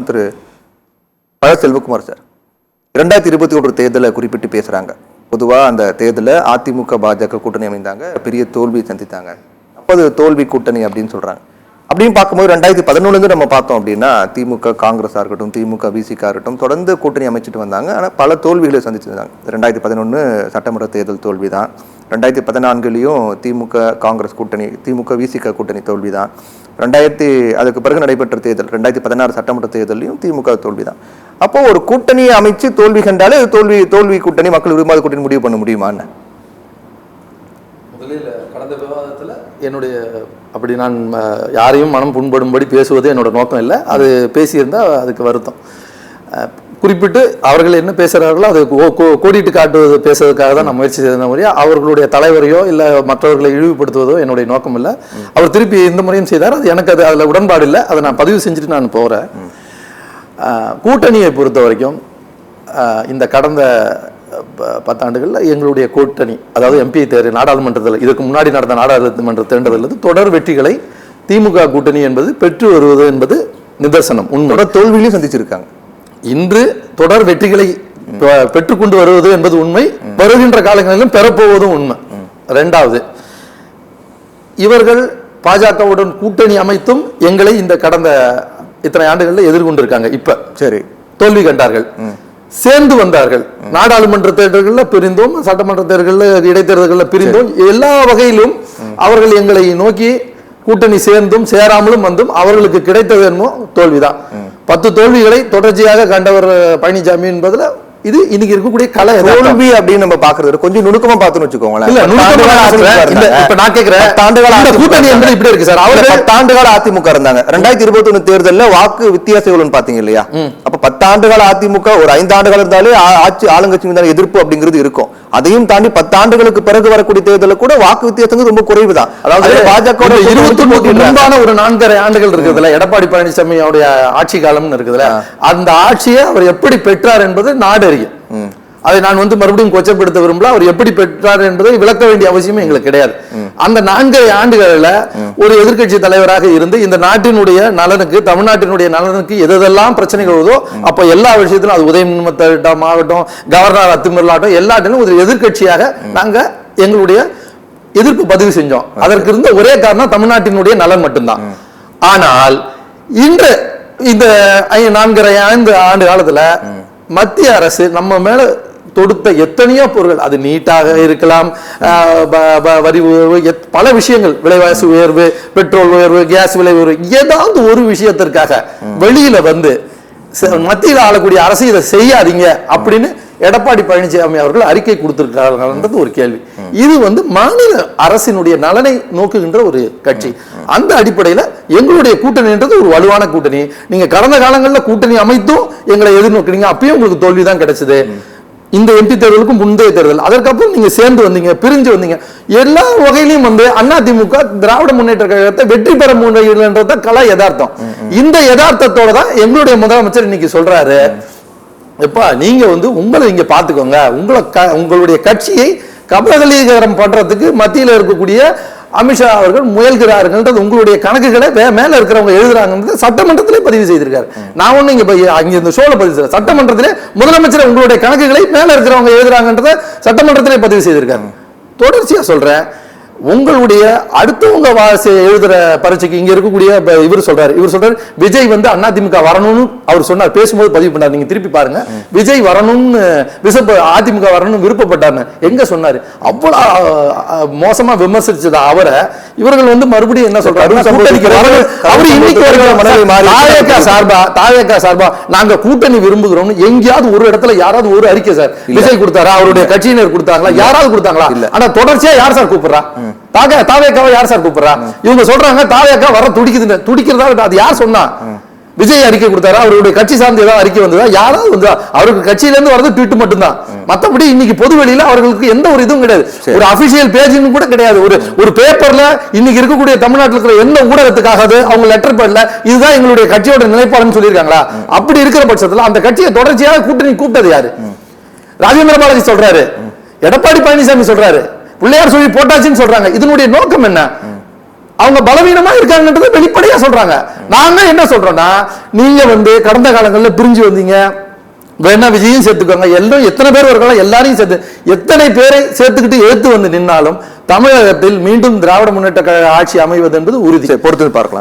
திரு பழ செல்வகுமார் சார் 2021 தேர்தலை குறிப்பிட்டு பேசுறாங்க. பொதுவா அந்த தேர்தலில் அதிமுக பாஜக கூட்டணி அமைந்தாங்க, பெரிய தோல்வி சந்தித்தாங்க. அப்போ அது தோல்வி கூட்டணி அப்படின்னு சொல்றாங்க. அப்படின்னு பார்க்கும்போது 2011 நம்ம பார்த்தோம் அப்படின்னா திமுக காங்கிரஸாக இருக்கட்டும், திமுக விசிகா இருக்கட்டும், தொடர்ந்து கூட்டணி அமைச்சிட்டு வந்தாங்க. ஆனால் பல தோல்விகளை சந்திச்சிருந்தாங்க. 2011 சட்டமன்ற தேர்தல் தோல்வி தான். 2014 திமுக காங்கிரஸ் கூட்டணி, திமுக விசிகா கூட்டணி தோல்வி தான். அதுக்கு பிறகு நடைபெற்ற தேர்தல் 2016 சட்டமன்ற தேர்தலையும் திமுக தோல்வி தான். அப்போ ஒரு கூட்டணியை அமைச்சு தோல்வி கண்டாலே தோல்வி கூட்டணி, மக்கள் விரும்பாத கூட்டணி முடிவு பண்ண முடியுமான்னு முதலில் கடந்த விவாதத்தில் என்னுடைய அப்படி நான் யாரையும் மனம் புண்படும்படி பேசுவது என்னோட நோக்கம் இல்லை. அது பேசியிருந்தால் அதுக்கு வருத்தம். குறிப்பிட்டு அவர்கள் என்ன பேசுகிறார்களோ அதை கோடிட்டு காட்டுவது பேசுறதுக்காக தான் நான் முயற்சி செய்த முறையா அவர்களுடைய தலைவரையோ இல்லை மற்றவர்களை இழிவுபடுத்துவதோ என்னுடைய நோக்கம் இல்லை. அவர் திருப்பி இந்த முறையும் செய்தார். அது எனக்கு அதில் உடன்பாடு இல்லை. அதை நான் பதிவு செஞ்சுட்டு நான் போகிறேன். கூட்டணியை பொறுத்த வரைக்கும் இந்த கடந்த 10 ஆண்டுகளில் எங்களுடைய கூட்டணி, அதாவது எம்பி தேர்தல், நாடாளுமன்றத்தில் இதுக்கு முன்னாடி நடந்த நாடாளுமன்ற தேர்தலில் தொடர் வெற்றிகளை திமுக கூட்டணி என்பது பெற்று வருவது என்பது நிதர்சனம், உண்மை. தோல்வியிலையும் சந்திச்சிருக்காங்க. இன்று தொடர் வெற்றிகளை பெற்றுக்கொண்டு வருவது என்பது உண்மை, வருகின்ற காலங்களிலும் பெறப்போவதும் உண்மை. இரண்டாவது, இவர்கள் பாஜகவுடன் கூட்டணி அமைத்தும் எங்களை இந்த கடந்த இத்தனை ஆண்டுகளில் எதிர்கொண்டிருக்காங்க. இப்ப சரி தோல்வி கண்டார்கள், சேர்ந்து வந்தார்கள். நாடாளுமன்ற தேர்தல்களில் பிரிந்தோம், சட்டமன்ற தேர்தல்களில் இடைத்தேர்தல்களில் பிரிந்தோம். எல்லா வகையிலும் அவர்கள் எங்களை நோக்கி கூட்டணி சேர்ந்தும் சேராமலும் வந்தும் அவர்களுக்கு கிடைத்தது என்னமோ தோல்விதான். 10 தோல்விகளை தொடர்ச்சியாக கண்டவர் பழனிசாமி என்பதுல இது இன்னைக்கு இருக்கக்கூடிய கலை தோல்வி அப்படின்னு நம்ம பாக்குறது கொஞ்சம் நுணுக்கமா பார்த்துன்னு வச்சுக்கோங்களேன். இப்ப நான் கேட்கிறேன், கூட்டணி என்பது இப்படி இருக்கு சார். அவர் 10 ஆண்டுகால அதிமுக இருந்தாங்க. 2021 தேர்தலில் வாக்கு வித்தியாசம் எவ்வளவுன்னு பாத்தீங்க இல்லையா? அப்ப 10 ஆண்டுகால அதிமுக ஒரு 5 ஆண்டுகள் இருந்தாலே ஆட்சி ஆளுங்கட்சி மீதான எதிர்ப்பு அப்படிங்கிறது இருக்கும். அதையும் தாண்டி 10 ஆண்டுகளுக்கு பிறகு வரக்கூடிய தேர்தலில் கூட வாக்கு வித்தியாசம் ரொம்ப குறைவுதான். அதாவது பாஜக 23 முன்பான ஒரு 4.5 ஆண்டுகள் இருக்குதுல, எடப்பாடி பழனிசாமியோட ஆட்சி காலம் இருக்குதுல, அந்த ஆட்சியை அவர் எப்படி பெற்றார் என்பது நாடு அறியும். அதை நான் மறுபடியும் கொச்சப்படுத்த விரும்பல. அவர் எப்படி பெற்றார் என்பதை விளக்க வேண்டிய அவசியமே எங்களுக்கு கிடையாது. அந்த 4 ஆண்டுகளில் ஒரு எதிர்கட்சி தலைவராக இருந்து இந்த நாட்டினுடைய நலனுக்கு, தமிழ்நாட்டினுடைய நலனுக்கு எதெல்லாம் பிரச்சனைகள் வருதோ அப்ப எல்லா விஷயத்திலும், அது உதயநிதி ஆகட்டும், கவர்னர் அத்துமீறலாகட்டும், எல்லாத்திலும் ஒரு எதிர்கட்சியாக நாங்க எங்களுடைய எதிர்ப்பு பதிவு செஞ்சோம். அதற்கு இருந்த ஒரே காரணம் தமிழ்நாட்டினுடைய நலன் மட்டும்தான். ஆனால் இன்று இந்த 4.5 ஆண்டு காலத்துல மத்திய அரசு நம்ம மேல தொடுத்த எத்தனையோ பொருட்கள், அது நீட்டாக இருக்கலாம், வரி உயர்வு, பல விஷயங்கள், விலைவாசி உயர்வு, பெட்ரோல் உயர்வு, கேஸ் விலை உயர்வு, ஏதாவது ஒரு விஷயத்திற்காக வெளியில மத்தியில் ஆளக்கூடிய அரசு இதை செய்யாதீங்க அப்படின்னு எடப்பாடி பழனிசாமி அவர்கள் அறிக்கை கொடுத்திருக்கிறார்கள் ஒரு கேள்வி. இது மாநில அரசினுடைய நலனை நோக்குகின்ற ஒரு கட்சி. அந்த அடிப்படையில் எங்களுடைய கூட்டணின்றது ஒரு வலுவான கூட்டணி. நீங்க கடந்த காலங்களில் கூட்டணி அமைத்தும் எங்களை எதிர்நோக்கினீங்க, அப்பயும் உங்களுக்கு தோல்விதான் கிடைச்சது. இந்த எம்பி தேர்தலுக்கும் முந்தைய தேர்தல், அதற்கப்புறம் நீங்க சேர்ந்து வந்தீங்க, பிரிஞ்சு வந்தீங்க. எல்லா வகையிலும் அதிமுக திராவிட முன்னேற்ற கழகத்தை வெற்றி பெற முடியலன்றத கலா யதார்த்தம். இந்த யதார்த்தத்தோட தான் எங்களுடைய முதலமைச்சர் இன்னைக்கு சொல்றாரு, எப்பா நீங்க உங்களை இங்க பாத்துக்கோங்க, உங்களுடைய கட்சியை கபலீகரம் பண்றதுக்கு மத்தியில் இருக்கக்கூடிய அமித்ஷா அவர்கள் முயல்கிறார்கள், உங்களுடைய கணக்குகளை மேல இருக்கிறவங்க எழுதுறாங்க, சட்டமன்றத்திலே பதிவு செய்திருக்காரு. நான் ஒண்ணு இங்க இந்த ஷோல பதிவு செய்யறேன், சட்டமன்றத்திலே முதலமைச்சர் உங்களுடைய கணக்குகளை மேல இருக்கிறவங்க எழுதுறாங்கன்றத சட்டமன்றத்திலே பதிவு செய்திருக்காரு. தொடர்ச்சியா சொல்றேன், உங்களுடைய அடுத்தவங்க எழுதுற பரீட்சைக்கு இங்க இருக்கக்கூடிய இவர் சொல்றாரு விஜய் அதிமுக வரணும்னு அவர் சொன்னார், பேசும்போது பதிவு பண்ணார். நீங்க திருப்பி பாருங்க, விஜய் வரணும்னு அதிமுக வரணும்னு விருப்பப்பட்டார். எங்க சொன்னாரு? அவ்வளவு மோசமா விமர்சிச்சதா அவரை இவர்கள் மறுபடியும் என்ன சொல்றாரு, சார்பா நாங்க கூட்டணி விரும்புகிறோம். எங்கேயாவது ஒரு இடத்துல யாராவது ஒரு அறிக்கை சார் விஜய் கொடுத்தாரா, அவருடைய கட்சியினர் கொடுத்தாங்களா, யாராவது கொடுத்தாங்களா? ஆனா தொடர்ச்சியா யார் சார் கூப்பிடுறா? தாவேக்காவை யார் சார் கூப்பிடுறா? இவங்க சொல்றாங்க தாவேக்கா வர துடிக்கிறதா. அது யார் சொன்னா? விஜய் அறிக்கை கொடுத்தாரா? அவருடைய கட்சி சார்ந்து ஏதாவது அறிக்கை வந்ததா? யாராவது வந்தா? அவருக்கு கட்சியில இருந்து வரது ட்வீட் மட்டும்தான். மத்தபடி இன்னைக்கு பொது வெளியில அவர்களுக்கு எந்த ஒரு இதுவும் கிடையாது. ஒரு அபிஷியல் பேஜிங் கூட கிடையாது. ஒரு பேப்பர்ல இன்னைக்கு இருக்கக்கூடிய தமிழ்நாட்டில் இருக்கிற எந்த ஊடகத்துக்காக அவங்க லெட்டர் பண்ணல, இதுதான் எங்களுடைய கட்சியோட நிலைப்பாடுன்னு சொல்லியிருக்காங்களா? அப்படி இருக்கிற பட்சத்துல அந்த கட்சியை தொடர்ச்சியாக கூட்டணி கூப்பிட்டது யாரு? ராஜேந்திர பாலாஜி சொல்றாரு, எடப்பாடி பழனிசாமி சொல்றாரு, பிள்ளையார் சொல்லி போட்டாச்சுன்னு சொல்றாங்க. இதனுடைய நோக்கம் என்ன? அவங்க பலவீனமா இருக்காங்கன்றதை வெளிப்படையா சொல்றாங்க. நாங்க என்ன சொல்றோம்னா, நீங்க கடந்த காலங்களில் பிரிஞ்சு வந்தீங்க, வேணா விஜயும் சேர்த்துக்கோங்க, எல்லாம் எத்தனை பேர் இருக்கலாம் எல்லாரையும் சேர்த்து எத்தனை பேரை சேர்த்துக்கிட்டு எடுத்து நின்னாலும் தமிழகத்தில் மீண்டும் திராவிட முன்னேற்ற கழக ஆட்சி அமைவது என்பது உறுதி. பொறுத்து பார்க்கலாம்.